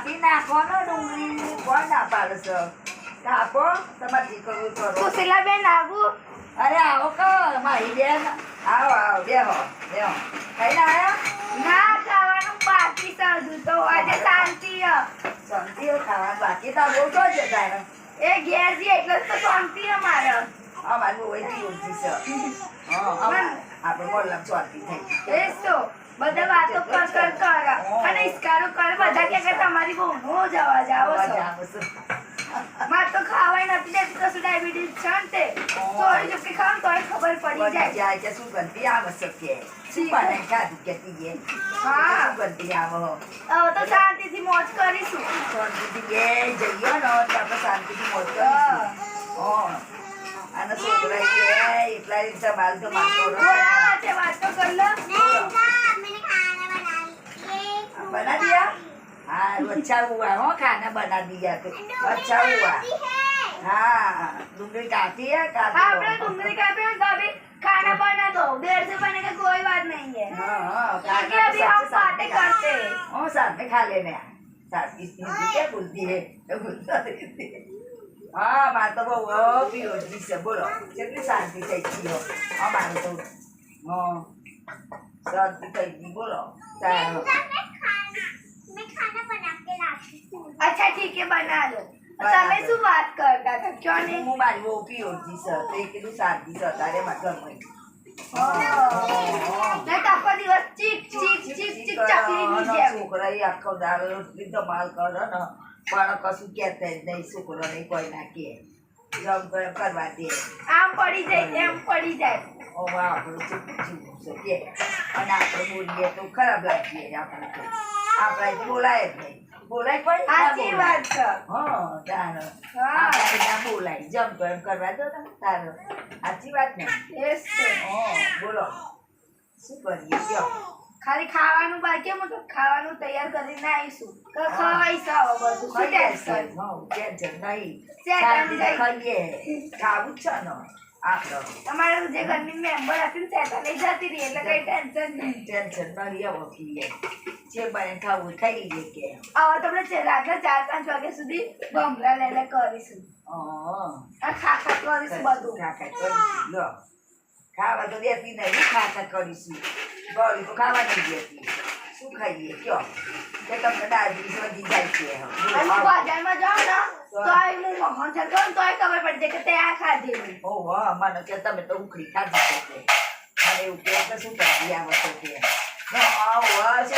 કાપી નાખવાનો ડુંગળી કોણ ના પાડે છે કાપો તમારે દીકરું કરો સુશીલાબેન આવું અરે આવો કો મારી બેન આવો આવો બેહો બેહો ખાઈને આયા ના ખાવાનું બાકી છે હજુ તો આજે શાંતિ છે. શાંતિ ખાવાનું બાકી તો બહુ તો જ તારે એ ઘેર જઈએ એટલે જ તો શાંતિ છે મારે. અમારે બહુ એટલી ઓછી છે આપણે મોરલામ શાંતિ થઈ એ જ તો બધા વાતો કર અને ઇસ્કારો કર બધા કે તમારી બહુ જવા જાવ છો. મારે તો ખાવાય નથી દેતી કશું ડાયાબિટીસ છે ને તે થોડી ચૂકી ખાવ તોય ખબર પડી જાય. કે શું ગંદી આવે છે કે શું બનાવી ખાધું કેતી છે હા શું ગંદી આવે હવે તો શાંતિથી મોજ કરીશું. શાંતિથી બે જઈએ ને તો આપણે શાંતિથી મોજ કરીશું. અને છોકરા કે એટલા રીતે બાલ તો મારતો બોલાવો છે વાતો કર લો. बना दिया हाँ अच्छा हुआ हो खाना बना दिया तो अच्छा हुआ हाँ डूंगरी काटी है काटी આપણે ડુંગળી કાપી હોય તો अभी खाना बना दो. देर से बनेगा कोई बात नहीं है क्योंकि अभी हम बातें करते हैं. ओ साथ में खा लेने साथ हिंदी क्या बोलती है हाँ बात तो वो भी होती से बोलो कितनी शांति चाहिए हो हाँ बात तो हाँ शांति चाहिए बोलो अच्छा ठीक है बना लो. તમે શું વાત કરતા હતા ક્યાં નહીં? હું મારી બહુ પીઓજી છે તો એ કીધું શાંતિ છે તારે મારા ઘરમાં ને તો આખો દિવસ ચીક ચીક ચીક ચીક ચકલીની જેમ. છોકરા આખો દાડો રોટલી ધમાલ કરે ને પણ કશું કહેતા જ નહીં છોકરાને કોઈ ના કહે જમ કરવા દે આમ પડી જાય એમ પડી જાય. ઓ આપણું ચૂકવું છે કે અને આપણે બોલીએ તો ખરાબ લાગીએ આપણે તો આપણે બોલાય જ નહીં બોલાય કોઈ સાચી વાત છે. હા તારો આપણે ના બોલાય જમ તો એમ કરવા દો ને તારો સાચી વાત ને એ જ તો. બોલો શું કરીએ કયો ખાલી ખાવાનું બાકી હું તો ખાવાનું તૈયાર કરીને આવીશું તો ખવાઈ સાવ બધું શું ટેન્શન. ટેન્શન નહીં શેતાન ખાઈએ ખાવું જ છે ને આપણે તમારે જે ઘરની મેમ્બર હતી ને શેતાન લઈ જતી રહી એટલે કઈ ટેન્શન નહીં. ટેન્શન નહીં આવો કીએ જે બને ખાવું ખાઈ લઈએ કે હવે તમને રાત્રે 4-5 વાગ્યા સુધી ભમરા લેલે કરીશું. આ ખાખા કરીશું બધું. ખાખા કરીશું લો ખાવા તો દેતી નહીં ખાખા કરીશું ગોળી તો ખાવા નહીં દેતી શું ખાઈએ કયો કે તમને ડાયાબિટીસ વધી જાય છે અને બજારમાં જાઓ ને તો એને મોહન ચાલતો ને તોય ખબર પડી જાય કે તે આ ખાધેલું. ઓહો મને કે તમે તો ઉખડી ખાધી છે અને એવું કે શું કરતી આ વખતે આવો છે